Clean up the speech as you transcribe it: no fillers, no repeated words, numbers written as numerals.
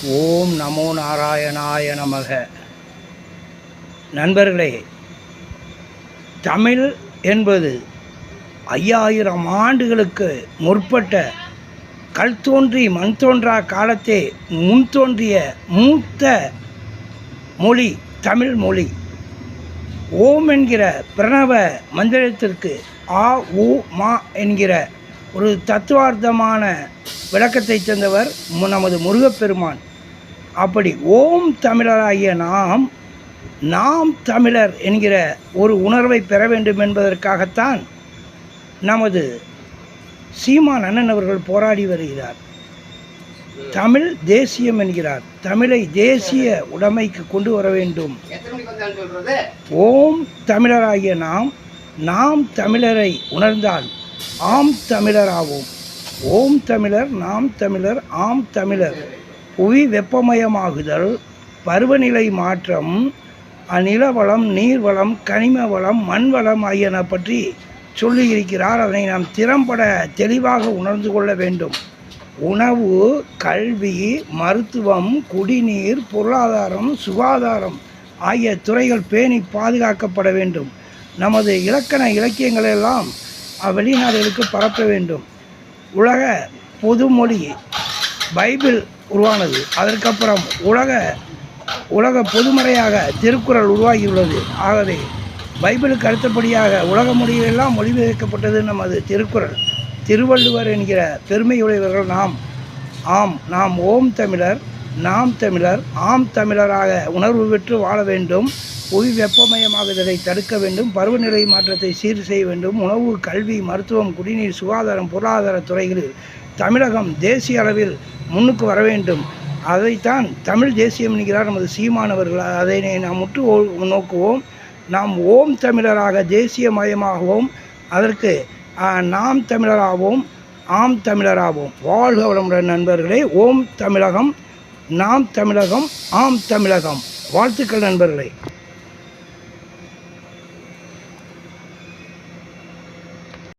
ஓம் நமோ நாராயணாய நமக. நண்பர்களே, தமிழ் என்பது 5000 ஆண்டுகளுக்கு முற்பட்ட கல் தோன்றி மண் தோன்றா காலத்தே முன்தோன்றிய மூத்த மொழி தமிழ் மொழி. ஓம் என்கிற பிரணவ மந்திரத்திற்கு ஆ உ மா என்கிற ஒரு தத்துவார்த்தமான விளக்கத்தை தந்தவர் நமது முருகப்பெருமான். அப்படி ஓம் தமிழராகிய நாம் தமிழர் என்கிற ஒரு உணர்வை பெற வேண்டும் என்பதற்காகத்தான் நமது சீமான் அண்ணன் அவர்கள் போராடி வருகிறார். தமிழ் தேசியம் என்கிறார். தமிழை தேசிய உடைமைக்கு கொண்டு வர வேண்டும். ஓம் தமிழராகிய நாம் தமிழரை உணர்ந்தால் ஆம் தமிழராவோம். ஓம் தமிழர், நாம் தமிழர், ஆம் தமிழர். புவி வெப்பமயமாகுதல், பருவநிலை மாற்றம், நிலவளம், நீர்வளம், கனிம வளம், மண் வளம் ஆகியன பற்றி சொல்லியிருக்கிறார். அதனை நாம் திறம்பட தெளிவாக உணர்ந்து கொள்ள வேண்டும். உணவு, கல்வி, மருத்துவம், குடிநீர், பொருளாதாரம், சுகாதாரம் ஆகிய துறைகள் பேணி பாதுகாக்கப்பட வேண்டும். நமது இலக்கண இலக்கியங்களெல்லாம் வெளிநாடுகளுக்கு பரப்ப வேண்டும். உலக பொதுமொழி பைபிள் உருவானது. அதற்கப்புறம் உலக பொதுமறையாக திருக்குறள் உருவாகியுள்ளது. ஆகவே பைபிளுக்கு அடுத்தபடியாக உலக மொழிகளெல்லாம் மொழிபெயர்க்கப்பட்டது நமது திருக்குறள். திருவள்ளுவர் என்கிற பெருமையுடையவர்கள் நாம் ஓம் தமிழர், நாம் தமிழர், ஆம் தமிழராக உணர்வு பெற்று வாழ வேண்டும். புவி வெப்பமயமாகுதலை தடுக்க வேண்டும். பருவநிலை மாற்றத்தை சீர் செய்ய வேண்டும். உணவு, கல்வி, மருத்துவம், குடிநீர், சுகாதாரம், பொருளாதார துறைகளில் தமிழகம் தேசிய அளவில் முன்னுக்கு வர வேண்டும். அதைத்தான் தமிழ் தேசியம் என்கிறார் நமது சீமானவர்கள். அதனை நாம் முற்று நோக்குவோம். நாம் ஓம் தமிழராக தேசியமயமாகவும் அதற்கு நாம் தமிழராகவும் ஆம் தமிழராகவும். வாழ்க வளமுடன் நண்பர்களே. ஓம் தமிழகம், நாம் தமிழகம், ஆம் தமிழகம். வாழ்த்துக்கள் நண்பர்களே.